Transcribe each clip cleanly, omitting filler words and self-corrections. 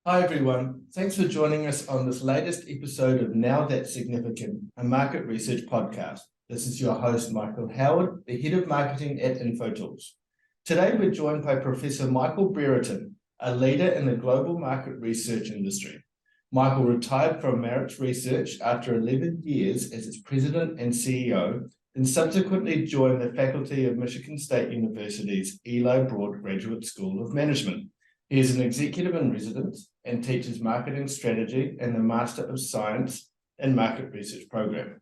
Hi everyone, thanks for joining us on this latest episode of Now That's Significant, a market research podcast. This is your host, Michael Howard, the Head of Marketing at InfoTools. Today we're joined by Professor Michael Brereton, a leader in the global market research industry. Michael retired from Maritz Research after 11 years as its president and CEO, and subsequently joined the faculty of Michigan State University's Eli Broad Graduate School of Management. He is an executive in residence and teaches marketing strategy in the Master of Science in Market Research program.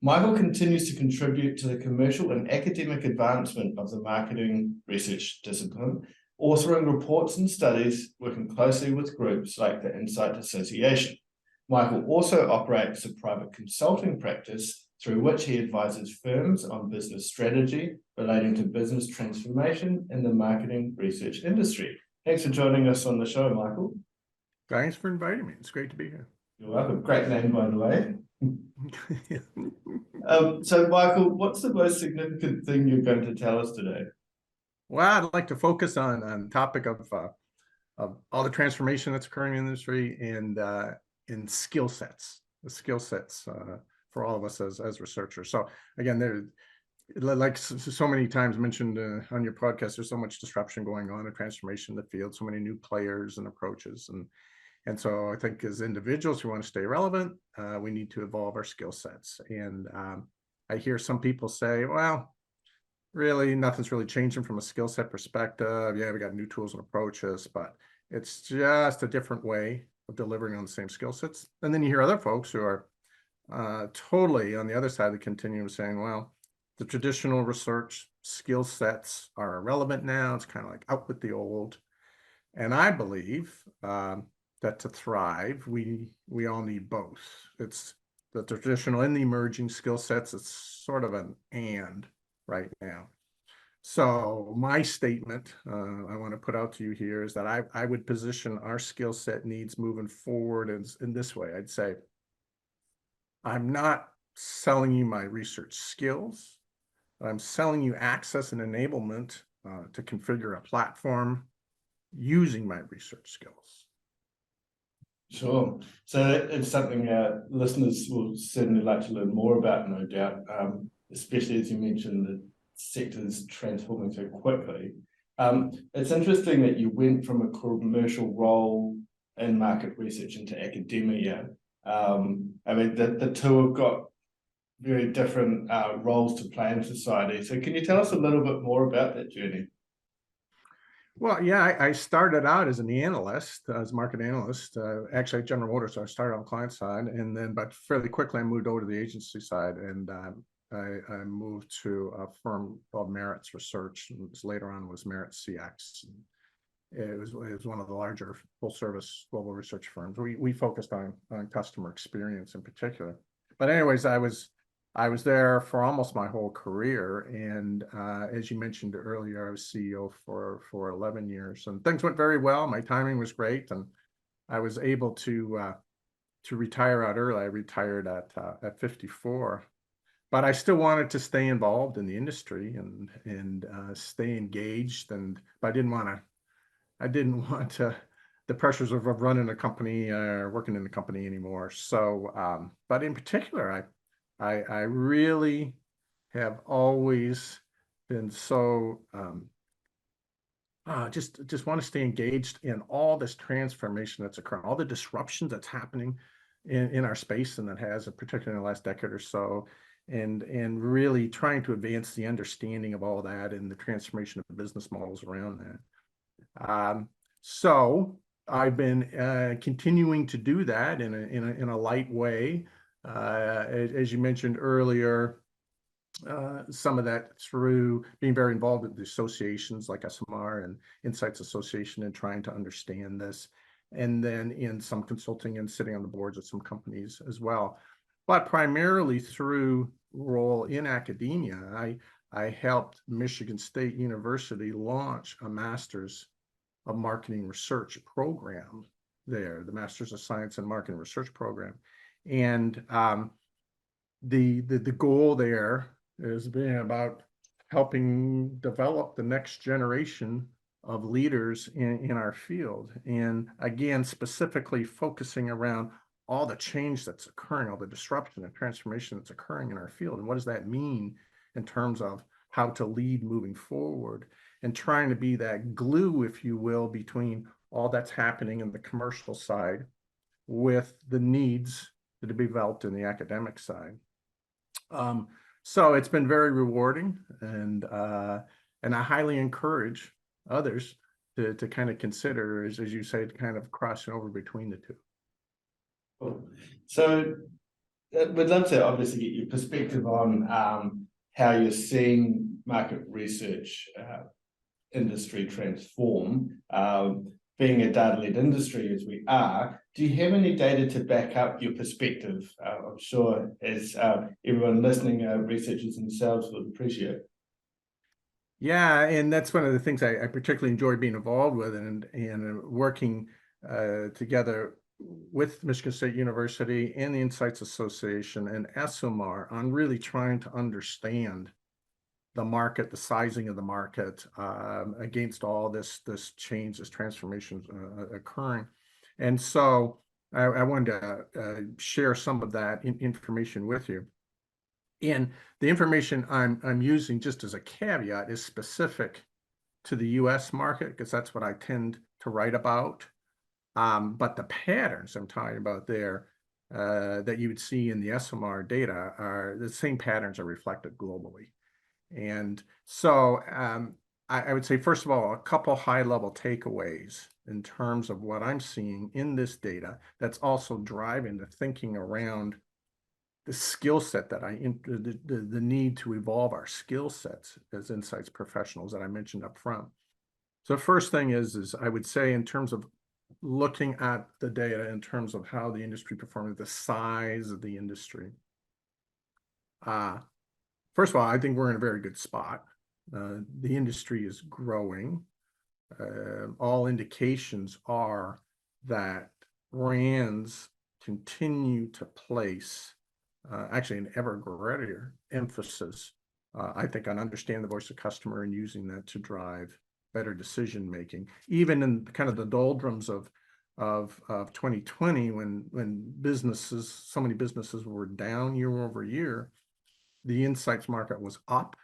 Michael continues to contribute to the commercial and academic advancement of the marketing research discipline, authoring reports and studies, working closely with groups like the Insight Association. Michael also operates a private consulting practice through which he advises firms on business strategy relating to business transformation in the marketing research industry. Thanks for joining us on the show, Michael. Thanks for inviting me. It's great to be here. You're welcome. Great name, by the way. So, Michael, what's the most significant thing you're going to tell us today? Well, I'd like to focus on the topic of all the transformation that's occurring in the industry and in skill sets, the skill sets for all of us as researchers. So, again, like so many times mentioned on your podcast, there's so much disruption going on, a transformation in the field, so many new players and approaches. And so I think as individuals who want to stay relevant, we need to evolve our skill sets. And I hear some people say, well, really, nothing's really changing from a skill set perspective. Yeah, we got new tools and approaches, but it's just a different way of delivering on the same skill sets. And then you hear other folks who are totally on the other side of the continuum saying, well, the traditional research skill sets are irrelevant now. It's kind of like out with the old. And I believe that to thrive, we all need both. It's the traditional and the emerging skill sets. It's sort of an and right now. So my statement I want to put out to you here is that I would position our skill set needs moving forward in this way. I'd say, I'm not selling you my research skills. I'm selling you access and enablement to configure a platform using my research skills. Sure. So it's something listeners will certainly like to learn more about, no doubt, especially as you mentioned, the sector's transforming so quickly. It's interesting that you went from a commercial role in market research into academia. I mean, the two have got very different roles to play in society. So can you tell us a little bit more about that journey? Well, yeah, I started out as an analyst, as a market analyst, actually at General Motors. So I started on the client side, and then, but fairly quickly I moved over to the agency side, and I moved to a firm called Maritz Research, and later on was Maritz CX. It was one of the larger full-service global research firms. We focused on customer experience in particular. But anyways, I was there for almost my whole career, and as you mentioned earlier, I was CEO for 11 years, and things went very well. My timing was great, and I was able to retire out early. I retired at 54, but I still wanted to stay involved in the industry and stay engaged. But I didn't want to the pressures of running a company or working in a company anymore. So, but in particular, I really have always been so just want to stay engaged in all this transformation that's occurring, all the disruptions that's happening in our space, and that has, particularly in the last decade or so, and really trying to advance the understanding of all that and the transformation of business models around that. So I've been continuing to do that in a light way. As you mentioned earlier, some of that through being very involved with the associations like SMR and Insights Association and trying to understand this, and then in some consulting and sitting on the boards of some companies as well. But primarily through role in academia, I helped Michigan State University launch a Master's of Marketing Research program there, the Master's of Science and Marketing Research program. And the goal there is being about helping develop the next generation of leaders in our field. And again, specifically focusing around all the change that's occurring, all the disruption and transformation that's occurring in our field. And what does that mean in terms of how to lead moving forward, and trying to be that glue, if you will, between all that's happening in the commercial side with the needs that are developed in the academic side. So it's been very rewarding, and I highly encourage others to kind of consider, as you say, kind of crossing over between the two. Cool. So we'd love to obviously get your perspective on how you're seeing market research industry transform. Being a data-led industry as we are, do you have any data to back up your perspective? I'm sure as everyone listening, researchers themselves would appreciate. Yeah, and that's one of the things I particularly enjoy being involved with, and working together with Michigan State University and the Insights Association and SMR on really trying to understand the market, the sizing of the market against all this change, this transformation occurring. And so I wanted to share some of that information with you. And the information I'm using, just as a caveat, is specific to the US market, because that's what I tend to write about. But the patterns I'm talking about there that you would see in the SMR data are the same patterns are reflected globally. And so I would say, first of all, a couple high-level takeaways in terms of what I'm seeing in this data that's also driving the thinking around the skill set that the need to evolve our skill sets as insights professionals that I mentioned up front. So the first thing is I would say, in terms of looking at the data in terms of how the industry performed, the size of the industry. First of all, I think we're in a very good spot. The industry is growing. All indications are that brands continue to place actually an ever greater emphasis, I think, on understanding the voice of customer and using that to drive better decision making, even in kind of the doldrums of 2020, when so many businesses were down year over year. The insights market was up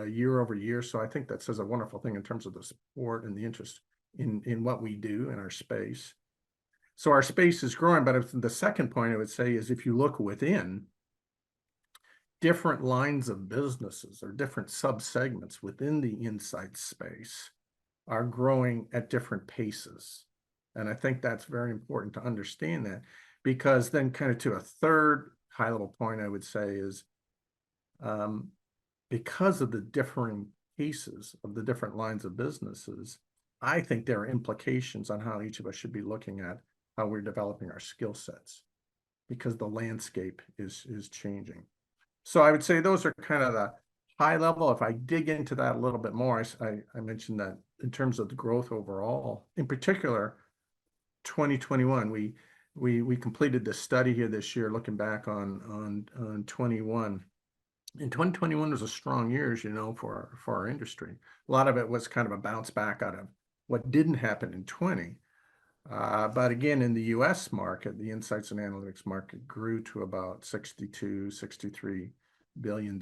year over year. So I think that says a wonderful thing in terms of the support and the interest in what we do in our space. So our space is growing. But the second point I would say is, if you look within different lines of businesses or different subsegments within the insights space are growing at different paces. And I think that's very important to understand that, because then kind of to a third high level point I would say is, because of the differing paces of the different lines of businesses, I think there are implications on how each of us should be looking at how we're developing our skill sets, because the landscape is changing. So I would say those are kind of the high level. If I dig into that a little bit more, I mentioned that in terms of the growth overall, in particular, 2021, we completed this study here this year, looking back on 21. And 2021 was a strong year, as you know, for our industry. A lot of it was kind of a bounce back out of what didn't happen in 20. But again, in the US market, the insights and analytics market grew to about $63 billion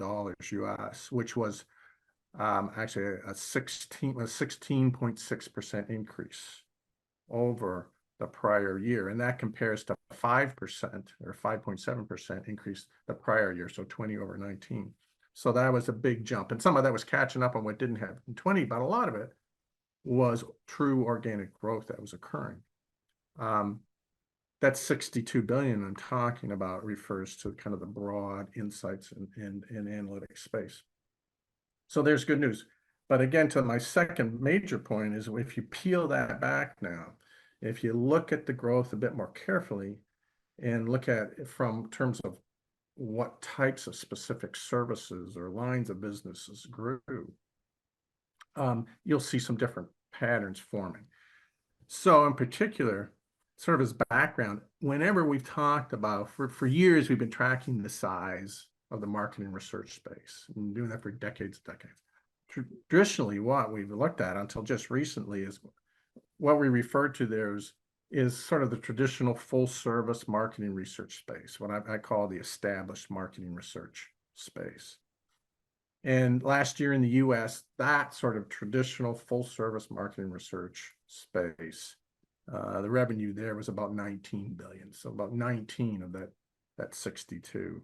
US, which was actually a 16.6% increase over the prior year. And that compares to 5% or 5.7% increase the prior year, so 20 over 19. So that was a big jump. And some of that was catching up on what didn't happen in 20, but a lot of it was true organic growth that was occurring. That 62 billion I'm talking about refers to kind of the broad insights and analytics space. So there's good news. But again, to my second major point is, if you peel that back now, if you look at the growth a bit more carefully and look at it from terms of what types of specific services or lines of businesses grew, you'll see some different patterns forming. So in particular, sort of as background, whenever we've talked about, for years, we've been tracking the size of the marketing research space, and doing that for decades and decades, traditionally what we've looked at until just recently is what we refer to there is sort of the traditional full service marketing research space, what I call the established marketing research space. And last year in the US, that sort of traditional full service marketing research space, the revenue there was about 19 billion. So about 19 of that 62.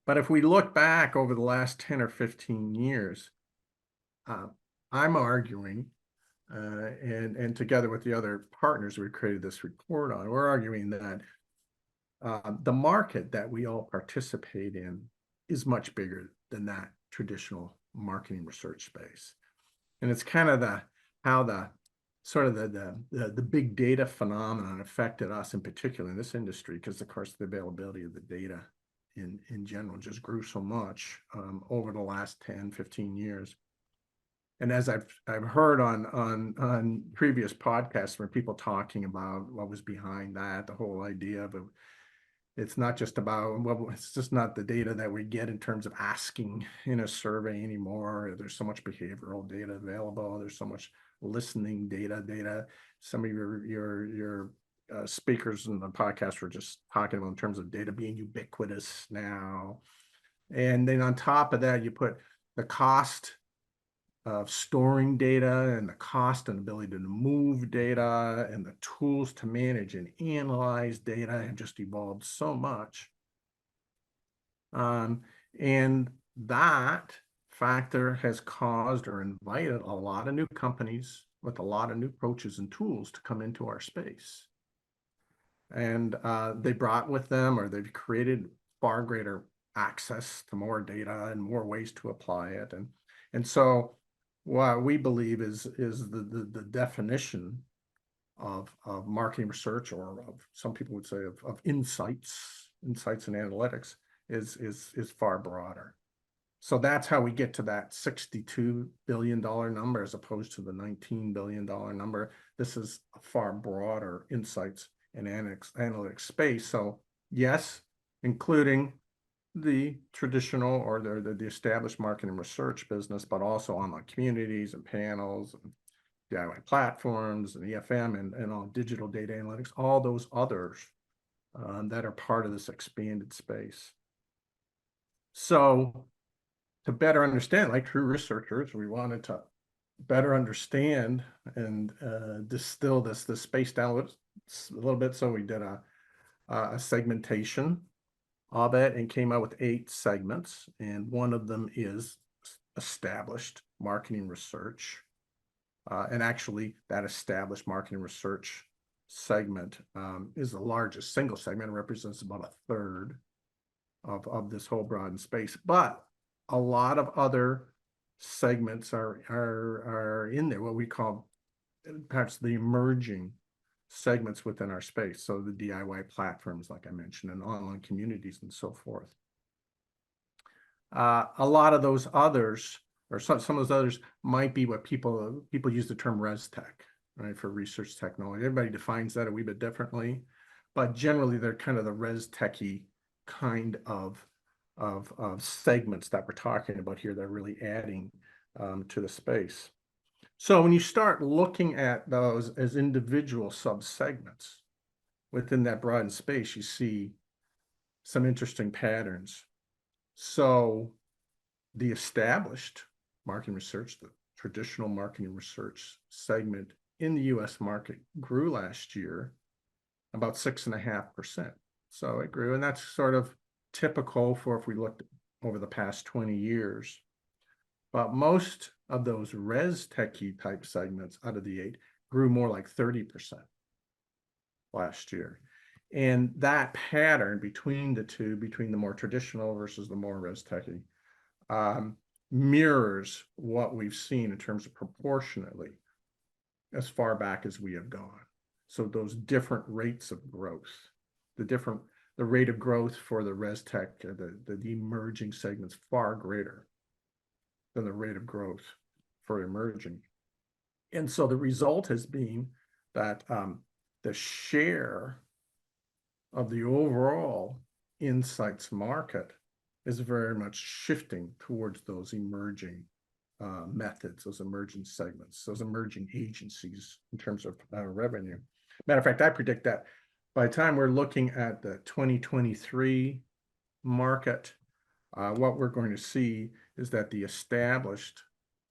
But if we look back over the last 10 or 15 years, I'm arguing, and together with the other partners we created this report on, we're arguing that the market that we all participate in is much bigger than that traditional marketing research space. And it's kind of how the big data phenomenon affected us in particular in this industry, because of course the availability of the data in general just grew so much over the last 10, 15 years. And as I've heard on previous podcasts where people talking about what was behind that, the whole idea of it's not just about, well, it's just not the data that we get in terms of asking in a survey anymore. There's so much behavioral data available. There's so much listening data. Some of your speakers in the podcast were just talking about in terms of data being ubiquitous now. And then on top of that, you put the cost of storing data and the cost and ability to move data and the tools to manage and analyze data have just evolved so much. And that factor has caused or invited a lot of new companies with a lot of new approaches and tools to come into our space. And they brought with them, or they've created far greater access to more data and more ways to apply it. And so what we believe is the definition of marketing research, or of some people would say of insights and analytics is far broader. So that's how we get to that $62 billion number as opposed to the $19 billion number. This is a far broader insights and analytics space. So yes, including the traditional or the established marketing research business, but also online communities and panels and DIY platforms and EFM and all digital data analytics, all those others that are part of this expanded space. So to better understand, like true researchers, we wanted to better understand and distill this space down a little bit. So we did a segmentation of it and came out with 8 segments, and one of them is established marketing research. And actually that established marketing research segment is the largest single segment. It represents about 1/3 of this whole broadened space, but a lot of other segments are in there, what we call perhaps the emerging segments within our space. So the DIY platforms, like I mentioned, and online communities and so forth. A lot of those others, or some of those others, might be what people use the term ResTech, right, for research technology. Everybody defines that a wee bit differently, but generally they're kind of the ResTech-y kind of segments that we're talking about here that are really adding to the space. So when you start looking at those as individual subsegments within that broadened space, you see some interesting patterns. So the established marketing research, the traditional marketing research segment in the US market grew last year about 6.5%. So it grew, and that's sort of typical for if we looked over the past 20 years. But most of those ResTech-y type segments out of the 8 grew more like 30% last year. And that pattern between the two, between the more traditional versus the more ResTech-y, mirrors what we've seen in terms of proportionately as far back as we have gone. So those different rates of growth, the rate of growth for the ResTech, the emerging segments, far greater than the rate of growth for emerging. And so the result has been that the share of the overall insights market is very much shifting towards those emerging methods, those emerging segments, those emerging agencies in terms of revenue. Matter of fact, I predict that by the time we're looking at the 2023 market, what we're going to see is that the established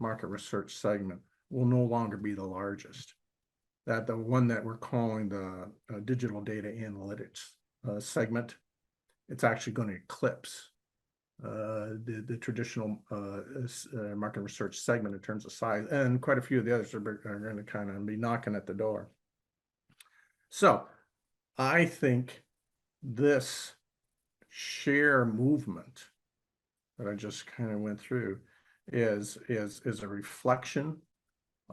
market research segment will no longer be the largest. That the one that we're calling the digital data analytics segment, it's actually going to eclipse the traditional market research segment in terms of size, and quite a few of the others are going to kind of be knocking at the door. So I think this share movement that I just kind of went through is a reflection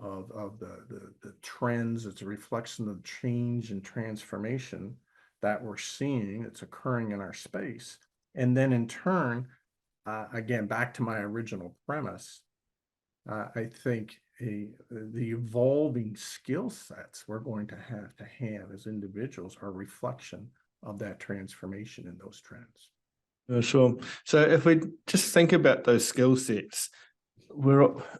of the trends. It's a reflection of change and transformation that we're seeing. It's occurring in our space. And then in turn, again, back to my original premise, I think the evolving skill sets we're going to have as individuals are a reflection of that transformation in those trends. Sure. So if we just think about those skill sets,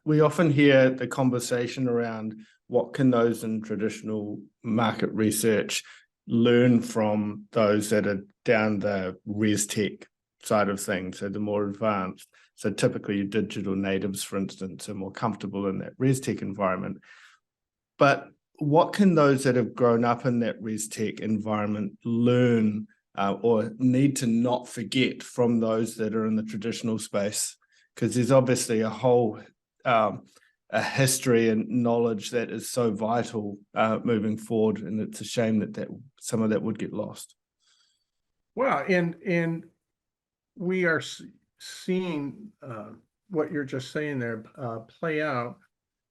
we often hear the conversation around what can those in traditional market research learn from those that are down the ResTech side of things, so the more advanced. So typically digital natives, for instance, are more comfortable in that ResTech environment. But what can those that have grown up in that ResTech environment learn or need to not forget from those that are in the traditional space? Because there's obviously a whole a history and knowledge that is so vital moving forward, and it's a shame that some of that would get lost. Well, and we are seeing what you're just saying there play out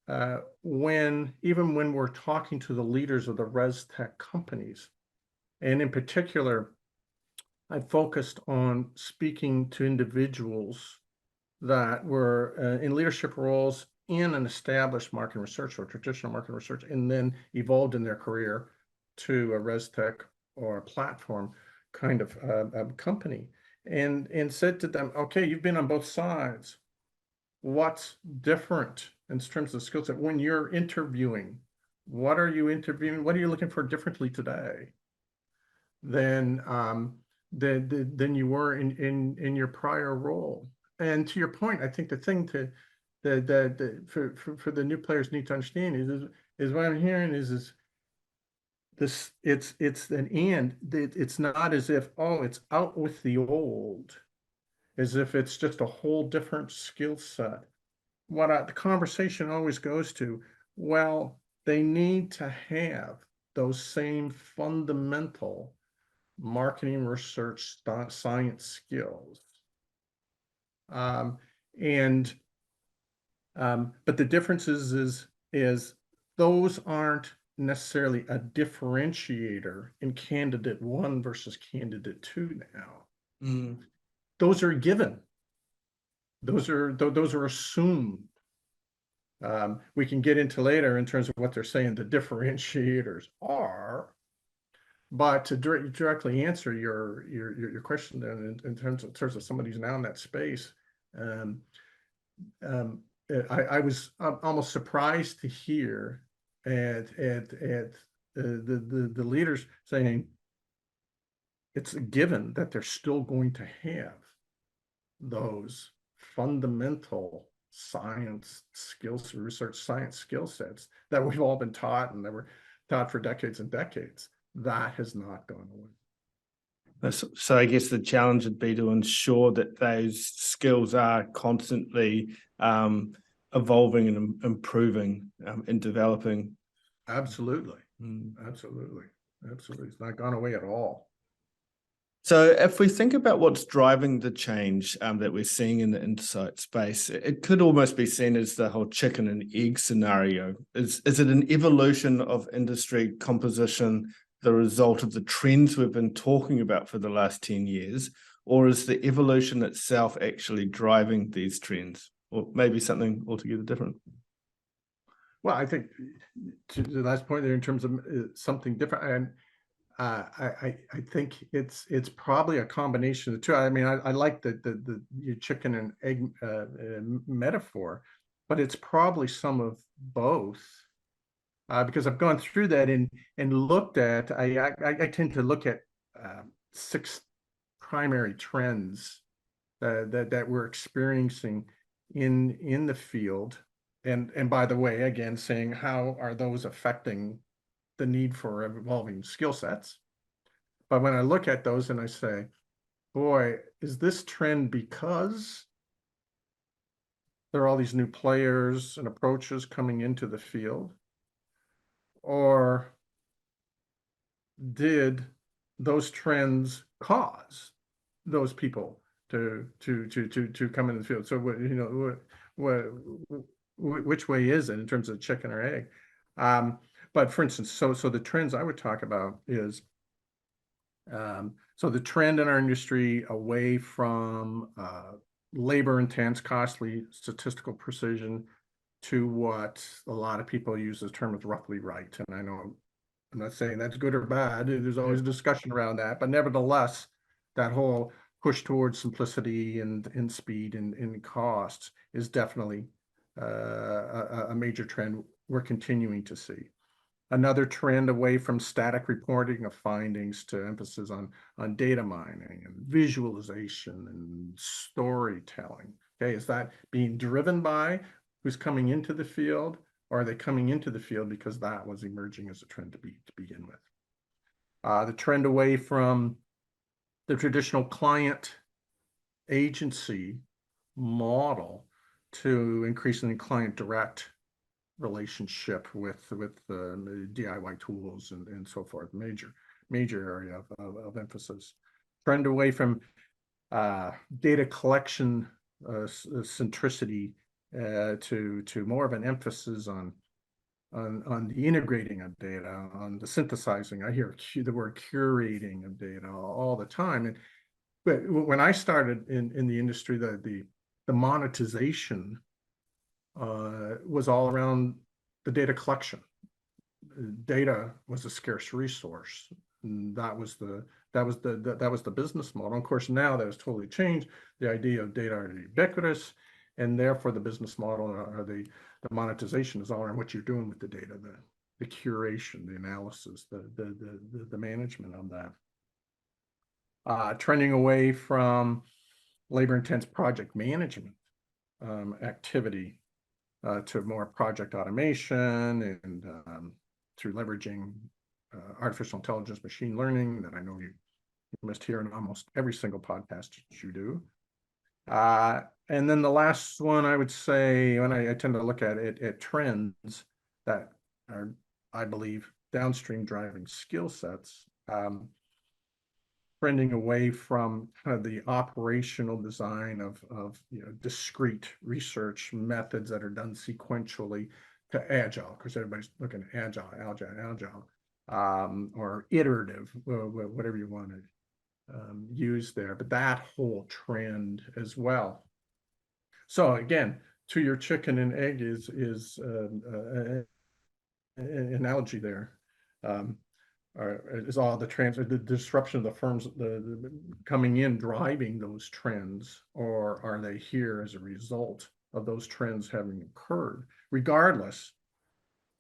even when we're talking to the leaders of the ResTech companies. And in particular, I focused on speaking to individuals that were in leadership roles in an established market research or traditional market research, and then evolved in their career to a ResTech or a platform kind of company, and said to them, okay, you've been on both sides. What's different in terms of skill set when you're interviewing? What are you interviewing? What are you looking for differently today than you were in your prior role? And to your point, I think the thing for the new players need to understand is what I'm hearing is this, it's an and. It's not as if, oh, it's out with the old, as if it's just a whole different skill set. The conversation always goes to, well, they need to have those same fundamental marketing research science skills. But the difference is those aren't necessarily a differentiator in candidate 1 versus candidate 2 now. Those are given. Those are assumed. We can get into later in terms of what they're saying the differentiators are. But to directly answer your question then in terms of somebody who's now in that space, I was almost surprised to hear at the leaders saying it's a given that they're still going to have those fundamental science skills, research science skill sets that we've all been taught and that were taught for decades and decades. That has not gone away. So I guess the challenge would be to ensure that those skills are constantly evolving and improving and developing. Absolutely. Absolutely. It's not gone away at all. So if we think about what's driving the change that we're seeing in the insight space, it could almost be seen as the whole chicken and egg scenario. Is it an evolution of industry composition, the result of the trends we've been talking about for the last 10 years, or is the evolution itself actually driving these trends, or maybe something altogether different? Well, I think to the last point there in terms of something different, I think it's probably a combination of the two. I mean, I like the your chicken and egg metaphor, but it's probably some of both. Because I've gone through that and looked at, I tend to look at 6 primary trends that we're experiencing in the field. And by the way, again, saying how are those affecting the need for evolving skill sets? But when I look at those and I say, boy, is this trend because there are all these new players and approaches coming into the field? Or did those trends cause those people to come into the field? So what, you know, which way is it in terms of chicken or egg? But for instance, so the trends I would talk about is so the trend in our industry away from labor intense, costly statistical precision to what a lot of people use the term as roughly right. And I know I'm not saying that's good or bad. There's always a discussion around that, but nevertheless, that whole push towards simplicity and speed and costs is definitely a major trend we're continuing to see. Another trend away from static reporting of findings to emphasis on data mining and visualization and storytelling. Okay, is that being driven by who's coming into the field, or are they coming into the field because that was emerging as a trend to begin with? The trend away from the traditional client agency model to increasingly client direct relationship with DIY tools and so forth. Major area of emphasis. Trend away from data collection centricity to more of an emphasis on the integrating of data, on the synthesizing. I hear the word curating of data all the time. But when I started in the industry, the monetization was all around the data collection. Data was a scarce resource. And that was the business model. Of course, now that has totally changed. The idea of data are ubiquitous, and therefore the business model or the monetization is all around what you're doing with the data, the curation, the analysis, the management of that. Trending away from labor-intense project management activity to more project automation and through leveraging artificial intelligence, machine learning that I know you must hear in almost every single podcast you do. And then the last one I would say, when I tend to look at trends that are, I believe, downstream driving skill sets, trending away from kind of the operational design of discrete research methods that are done sequentially to agile, because everybody's looking at agile, or iterative, whatever you want to use there, but that whole trend as well. So again, to your chicken and egg is an analogy there. Is all the disruption of the firms the coming in driving those trends, or are they here as a result of those trends having occurred? Regardless,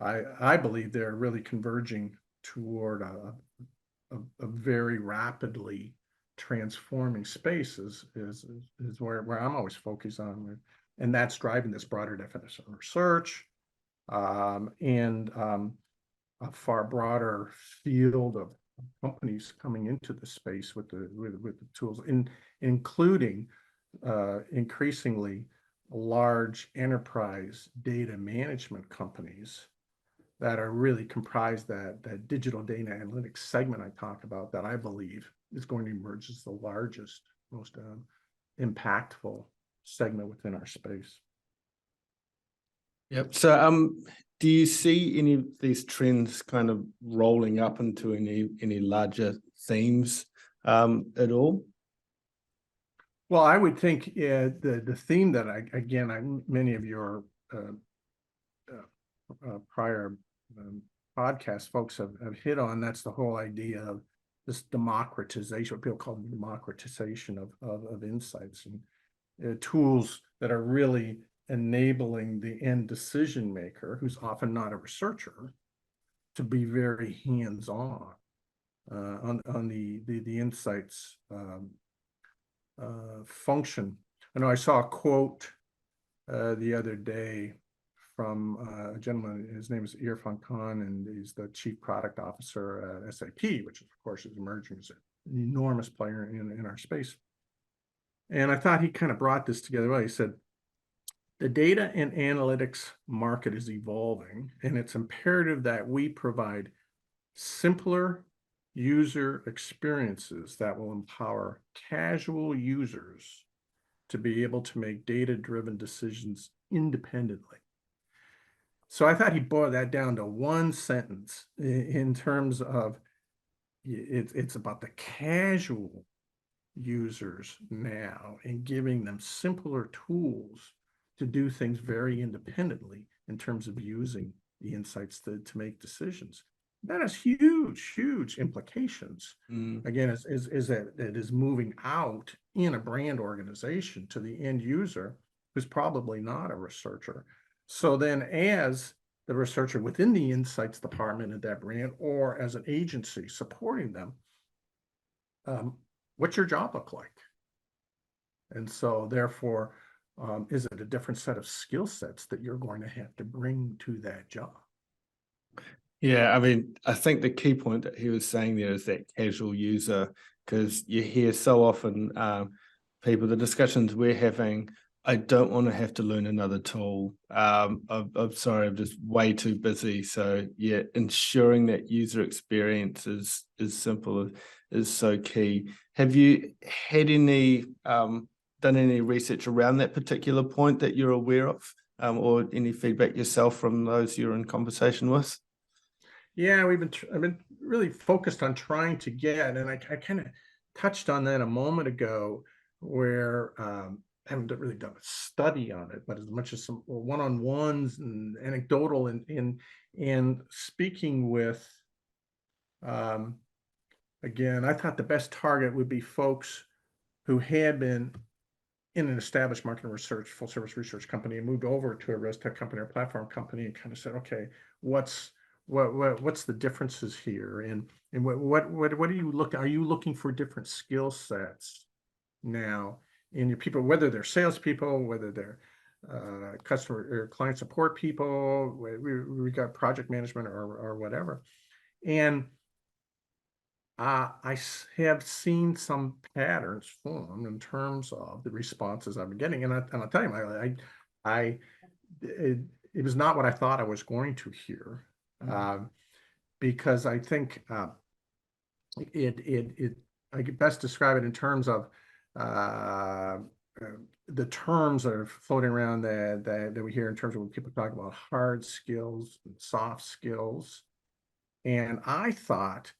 I believe they're really converging toward a very rapidly transforming space is where I'm always focused on, and that's driving this broader definition of research and a far broader field of companies coming into the space with the tools, including increasingly large enterprise data management companies that are really comprised that digital data analytics segment I talked about, that I believe is going to emerge as the largest, most impactful segment within our space. Yep. So do you see any of these trends kind of rolling up into any larger themes at all? Well, I would think the theme that many of your prior broadcast folks have hit on. That's the whole idea of this democratization, what people call democratization of insights and tools that are really enabling the end decision maker, who's often not a researcher, to be very hands-on on the insights function. I know I saw a quote the other day from a gentleman. His name is Irfan Khan, and he's the chief product officer at SAP, which of course is emerging as an enormous player in our space. And I thought he kind of brought this together well. He said, the data and analytics market is evolving, and it's imperative that we provide simpler user experiences that will empower casual users to be able to make data-driven decisions independently. So I thought he boiled that down to one sentence in terms of it's about the casual users now and giving them simpler tools to do things very independently in terms of using the insights to make decisions. That has huge implications. Again, is that it is moving out in a brand organization to the end user who's probably not a researcher. So then as the researcher within the insights department at that brand or as an agency supporting them, what's your job look like? And so therefore, is it a different set of skill sets that you're going to have to bring to that job? Yeah, I mean, I think the key point that he was saying there is that casual user, because you hear so often people, the discussions we're having, I don't want to have to learn another tool. I'm sorry, I'm just way too busy. So yeah, ensuring that user experience is simple is so key. Have you had any done any research around that particular point that you're aware of, or any feedback yourself from those you're in conversation with? Yeah, I've been really focused on trying to get, and I kind of touched on that a moment ago, where I haven't really done a study on it, but as much as some one-on-ones and anecdotal and speaking with, again, I thought the best target would be folks who had been in an established marketing research, full service research company and moved over to a ResTech company or platform company and kind of said, okay, what's the differences here, and what are you looking for different skill sets now in your people, whether they're salespeople, whether they're customer or client support people, we got project management or whatever. And I have seen some patterns form in terms of the responses I've been getting, and I'll tell you, it was not what I thought I was going to hear, because I think I could best describe it in terms of the terms that are floating around that we hear in terms of when people talk about hard skills and soft skills, and I thought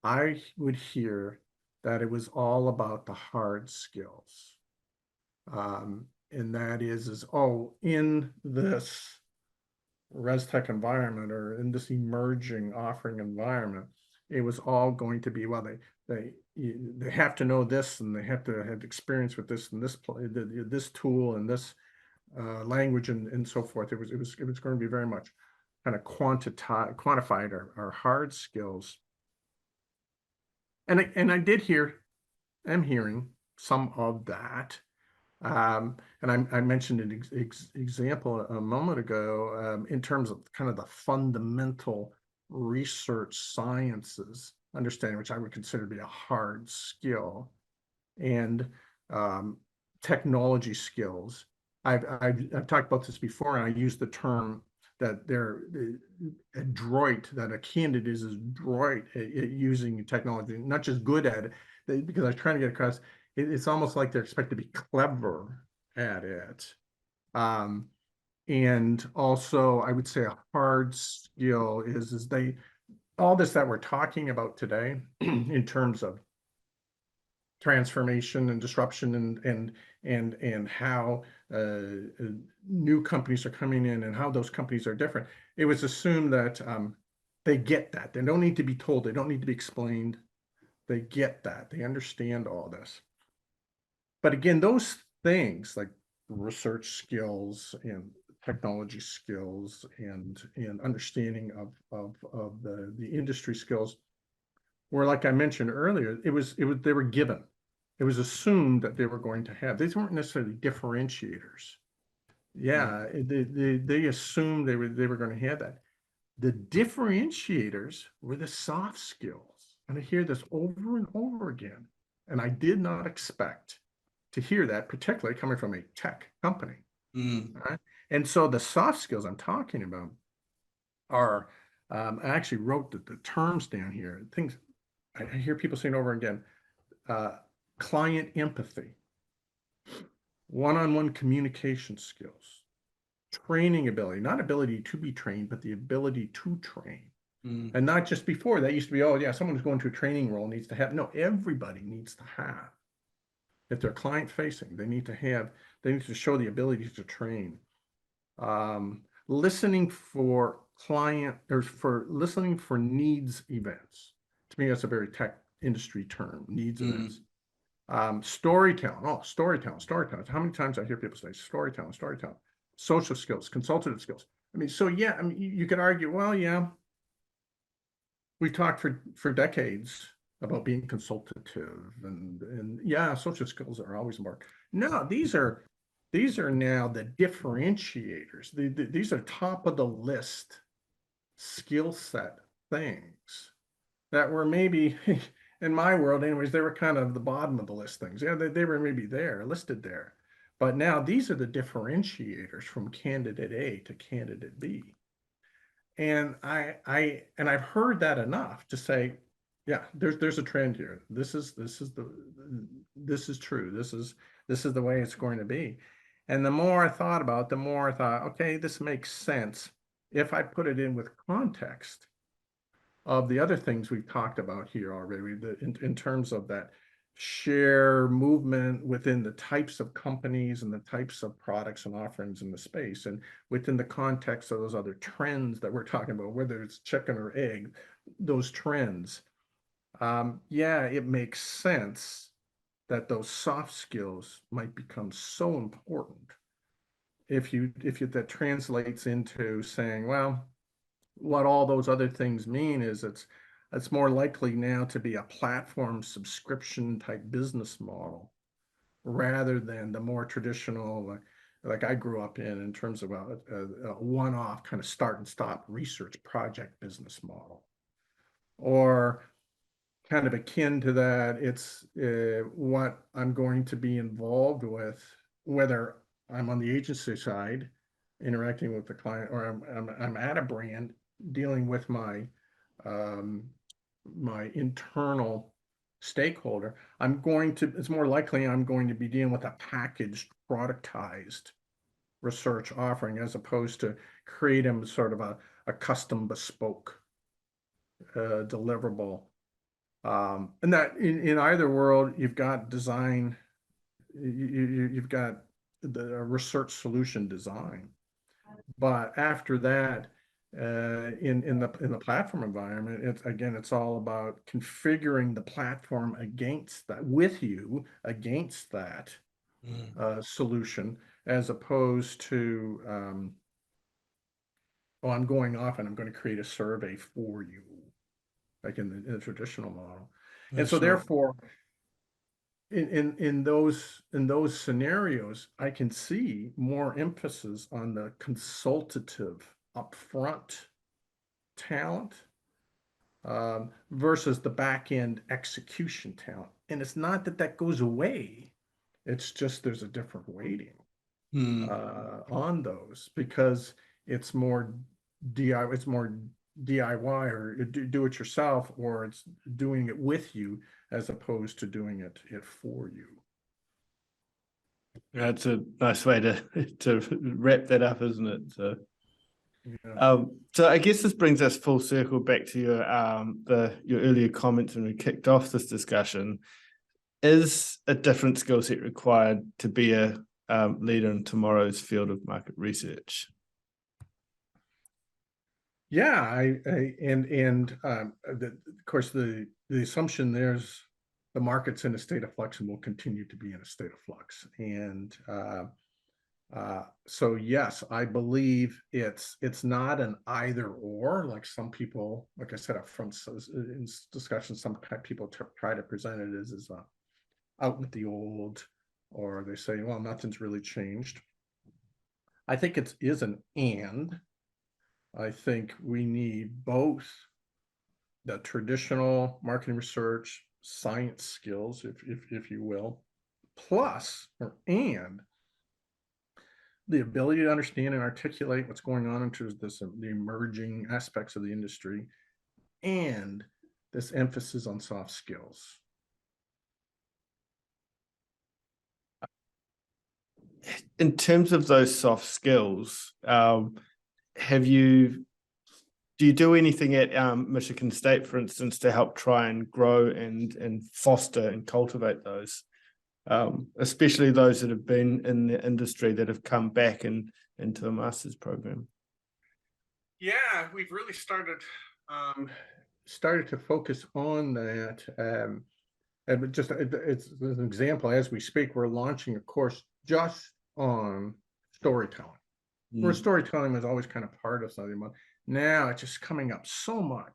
I would hear that it was all about the hard skills. And that is, in this ResTech environment or in this emerging offering environment, it was all going to be, well, they have to know this, and they have to have experience with this and this tool and this language and so forth. It was going to be very much kind of quantified our hard skills. And I am hearing some of that. And I mentioned an example a moment ago in terms of kind of the fundamental research sciences understanding, which I would consider to be a hard skill, and technology skills. I've talked about this before, and I use the term that they're adroit, that a candidate is adroit at using technology, not just good at it, because I was trying to get across, it's almost like they're expected to be clever at it. And also, I would say a hard skill is all this that we're talking about today in terms of transformation and disruption and how new companies are coming in and how those companies are different. It was assumed that They get that. They don't need to be told. They don't need to be explained. They get that. They understand all this. But again, those things like research skills and technology skills and understanding of the industry skills were, like I mentioned earlier, it was they were given. It was assumed that they were going to have. These weren't necessarily differentiators. Yeah, they assumed they were going to have that. The differentiators were the soft skills. And I hear this over and over again. And I did not expect to hear that, particularly coming from a tech company. Right? And so the soft skills I'm talking about are, I actually wrote the terms down here. Things I hear people saying over again, client empathy, one-on-one communication skills, training ability, not ability to be trained, but the ability to train. And not just before that used to be, oh yeah, someone who's going to a training role needs to have. No, everybody needs to have. If they're client facing, they need to show the ability to train. Listening for listening for needs events. To me, that's a very tech industry term, needs events. Storytelling. Oh, storytelling. How many times I hear people say storytelling. Social skills, consultative skills. I mean, so yeah, I mean, you could argue, well, yeah, we talked for decades about being consultative and yeah, social skills are always more. No, these are now the differentiators. These are top of the list skill set things that were maybe in my world anyways, they were kind of the bottom of the list things. Yeah, they were maybe there, listed there. But now these are the differentiators from candidate A to candidate B. And I've heard that enough to say, yeah, there's a trend here. This is true. This is the way it's going to be. And the more I thought about it, the more I thought, okay, this makes sense if I put it in with context of the other things we've talked about here already, in terms of that share movement within the types of companies and the types of products and offerings in the space, and within the context of those other trends that we're talking about, whether it's chicken or egg, those trends. Yeah, it makes sense that those soft skills might become so important if that translates into saying, well, what all those other things mean is it's more likely now to be a platform subscription type business model rather than the more traditional, like I grew up in terms of a one-off kind of start and stop research project business model. Or kind of akin to that, it's what I'm going to be involved with, whether I'm on the agency side, interacting with the client, or I'm at a brand dealing with my my internal stakeholder. It's more likely I'm going to be dealing with a packaged, productized research offering as opposed to creating sort of a custom bespoke deliverable. And that in either world, you've got design, you've got the research solution design. But after that, in the platform environment, it's all about configuring the platform against that, with you against that solution, as opposed to oh, I'm going off and I'm going to create a survey for you, like in the traditional model. And so therefore, in those scenarios, I can see more emphasis on the consultative upfront talent versus the back end execution talent. And it's not that goes away. It's just there's a different weighting on those, because it's more DIY or do it yourself, or it's doing it with you as opposed to doing it for you. That's a nice way to wrap that up, isn't it? So, yeah. So I guess this brings us full circle back to your earlier comments when we kicked off this discussion. Is a different skill set required to be a leader in tomorrow's field of market research? Yeah, of course the assumption there's the market's in a state of flux and will continue to be in a state of flux. And so yes, I believe it's not an either or, like some people, like I said up front in discussion, some people try to present it as out with the old, or they say, well, nothing's really changed. I think it is an and. I think we need both the traditional marketing research, science skills, if you will, plus and the ability to understand and articulate what's going on into the emerging aspects of the industry, and this emphasis on soft skills. In terms of those soft skills, do you do anything at Michigan State, for instance, to help try and grow and foster and cultivate those, especially those that have been in the industry that have come back into a master's program? Yeah, we've really started to focus on that. And just it's an example, as we speak, we're launching a course just on storytelling. Where storytelling was always kind of part of something, but now it's just coming up so much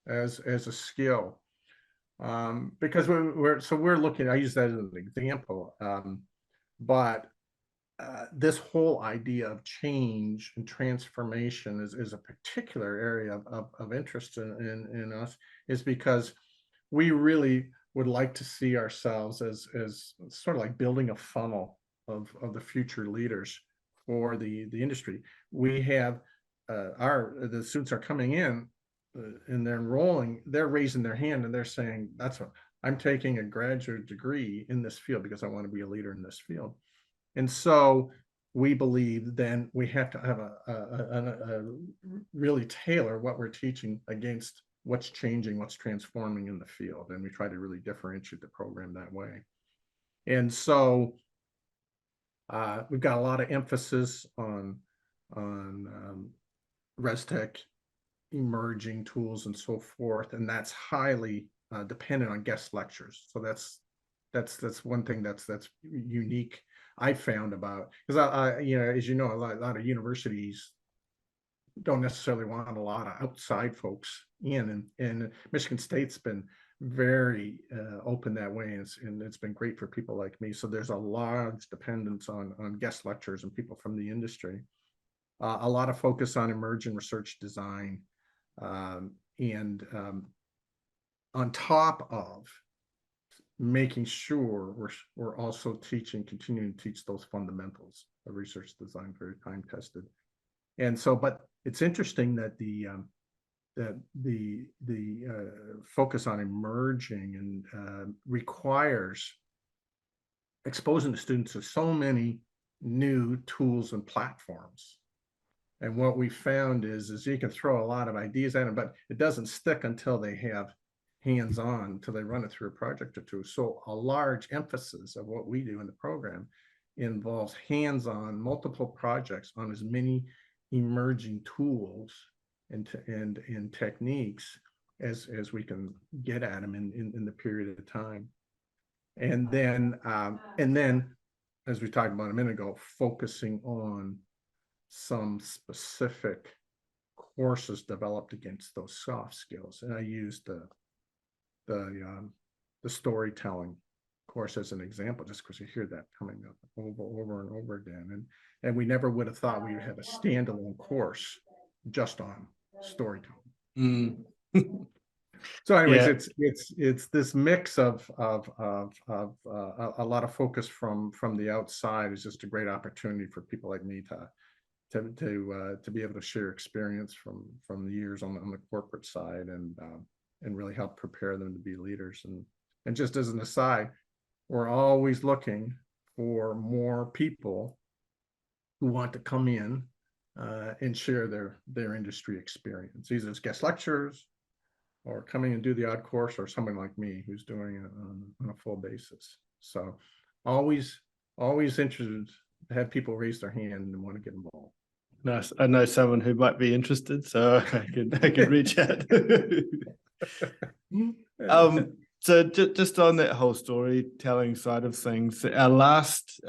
as a skill. Because we're looking, I use that as an example, but this whole idea of change and transformation is a particular area of interest in us, is because we really would like to see ourselves as sort of like building a funnel of the future leaders for the industry. We have the students are coming in and they're enrolling, they're raising their hand and they're saying, that's what I'm taking a graduate degree in this field because I want to be a leader in this field. And so we believe then we have to have a really tailor what we're teaching against what's changing, what's transforming in the field. And we try to really differentiate the program that way. And so we've got a lot of emphasis on ResTech, emerging tools and so forth. And that's highly dependent on guest lectures. So that's one thing that's unique I found about, because I as you know, a lot of universities don't necessarily want a lot of outside folks in, and Michigan State's been very open that way, and it's been great for people like me. So there's a large dependence on guest lectures and people from the industry. A lot of focus on emerging research design, and on top of making sure we're also continuing to teach those fundamentals of research design, very time tested. And so, but it's interesting that the focus on emerging and requires exposing the students to so many new tools and platforms. And what we found is you can throw a lot of ideas at them, but it doesn't stick until they have hands-on, until they run it through a project or two. So a large emphasis of what we do in the program involves hands-on multiple projects on as many emerging tools and techniques as we can get at them in the period of time. And then as we talked about a minute ago, focusing on some specific courses developed against those soft skills. And I used the storytelling course as an example, just because you hear that coming up over and over again. And we never would have thought we would have a standalone course just on storytelling. So anyways, it's this mix of a lot of focus from the outside is just a great opportunity for people like me to be able to share experience from the years on the corporate side and really help prepare them to be leaders. And just as an aside, we're always looking for more people who want to come in and share their industry experience, either as guest lecturers or coming and do the odd course, or someone like me who's doing it on a full basis. So always interested to have people raise their hand and want to get involved. Nice. I know someone who might be interested, so I could reach out. So just on that whole storytelling side of things, our last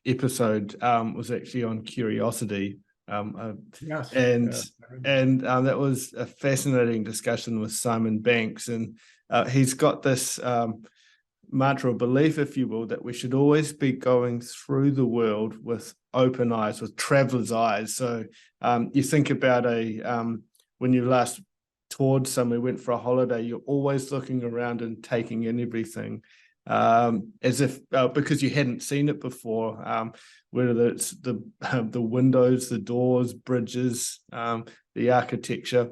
episode was actually on curiosity. Yes. And yes. that was a fascinating discussion with Simon Banks, and he's got this mantra belief, if you will, that we should always be going through the world with open eyes, with traveler's eyes. So you think about when you last toured somewhere, went for a holiday, you're always looking around and taking in everything as if because you hadn't seen it before, whether it's the windows, the doors, bridges, the architecture.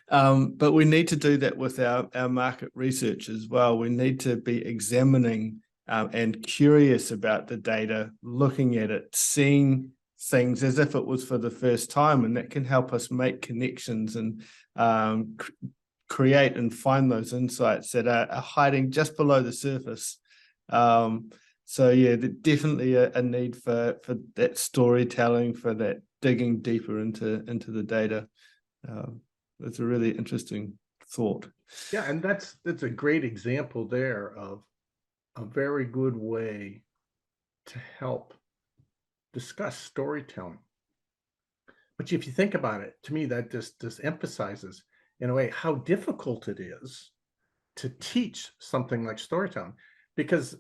But we need to do that with our market research as well. We need to be examining and curious about the data, looking at it, seeing things as if it was for the first time, and that can help us make connections and create and find those insights that are hiding just below the surface. So yeah, definitely a need for that storytelling, for that digging deeper into the data. That's a really interesting thought. Yeah, and that's a great example there of a very good way to help discuss storytelling. But if you think about it, to me, that just emphasizes, in a way, how difficult it is to teach something like storytelling, because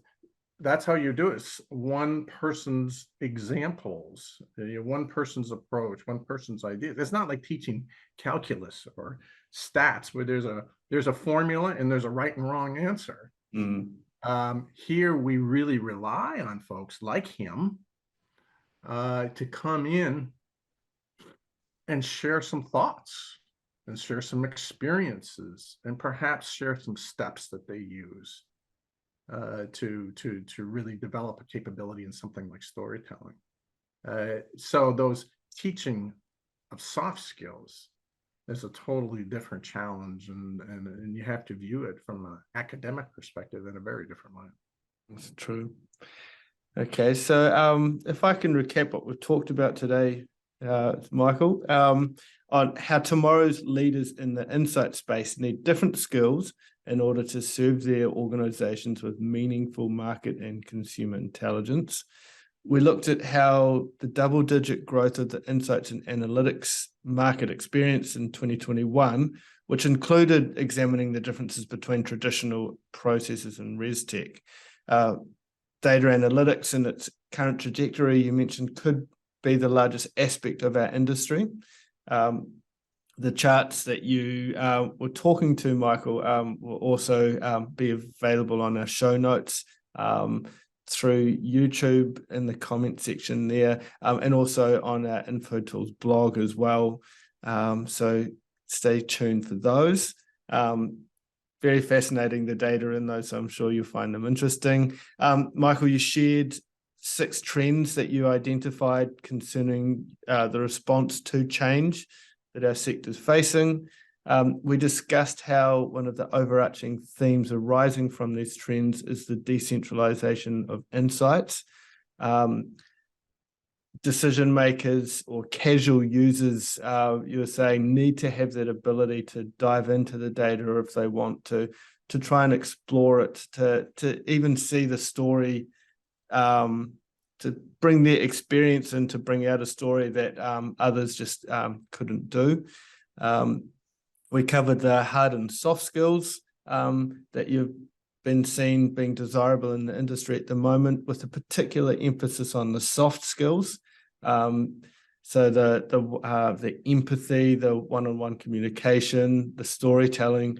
that's how you do it. It's one person's examples, one person's approach, one person's idea. It's not like teaching calculus or stats where there's a formula and there's a right and wrong answer. Here we really rely on folks like him to come in and share some thoughts and share some experiences and perhaps share some steps that they use to really develop a capability in something like storytelling. So those teaching of soft skills is a totally different challenge, and you have to view it from an academic perspective in a very different way. That's true. Okay, so if I can recap what we've talked about today, Michael, on how tomorrow's leaders in the insight space need different skills in order to serve their organizations with meaningful market and consumer intelligence. We looked at how the double-digit growth of the insights and analytics market experience in 2021, which included examining the differences between traditional processes and ResTech. Data analytics and its current trajectory, you mentioned, could be the largest aspect of our industry. The charts that you were talking to, Michael, will also be available on our show notes through YouTube in the comment section there, and also on our InfoTools blog as well. So stay tuned for those. Very fascinating, the data in those, so I'm sure you'll find them interesting. Michael, you shared 6 trends that you identified concerning the response to change that our sector's facing. We discussed how one of the overarching themes arising from these trends is the decentralization of insights. Decision makers or casual users, you were saying, need to have that ability to dive into the data if they want to try and explore it, to even see the story, to bring their experience in, to bring out a story that others just couldn't do. We covered the hard and soft skills that you've been seen being desirable in the industry at the moment, with a particular emphasis on the soft skills. So the empathy, the one-on-one communication, the storytelling,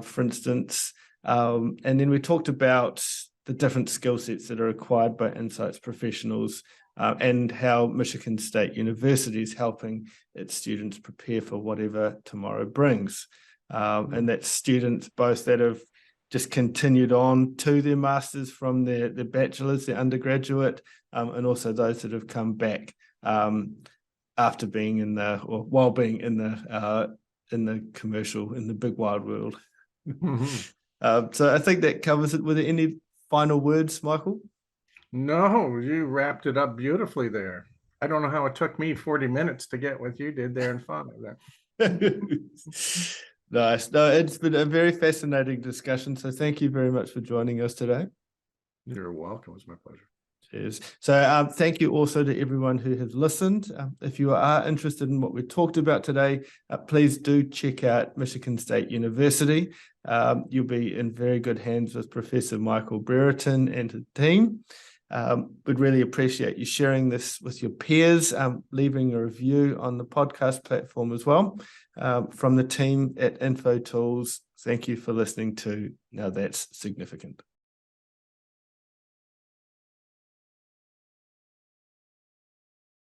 for instance. And then we talked about the different skill sets that are acquired by insights professionals, and how Michigan State University is helping its students prepare for whatever tomorrow brings. And that's students both that have just continued on to their masters from their bachelor's, their undergraduate, and also those that have come back after being while being in the commercial, in the big wide world. So I think that covers it. Were there any final words, Michael? No, you wrapped it up beautifully there. I don't know how it took me 40 minutes to get what you did there in 5. Nice. No, it's been a very fascinating discussion. So thank you very much for joining us today. You're welcome. It was my pleasure. Cheers. So thank you also to everyone who has listened. If you are interested in what we talked about today, please do check out Michigan State University. You'll be in very good hands with Professor Michael Brereton and his team. We'd really appreciate you sharing this with your peers, leaving a review on the podcast platform as well. From the team at InfoTools, thank you for listening to Now That's Significant.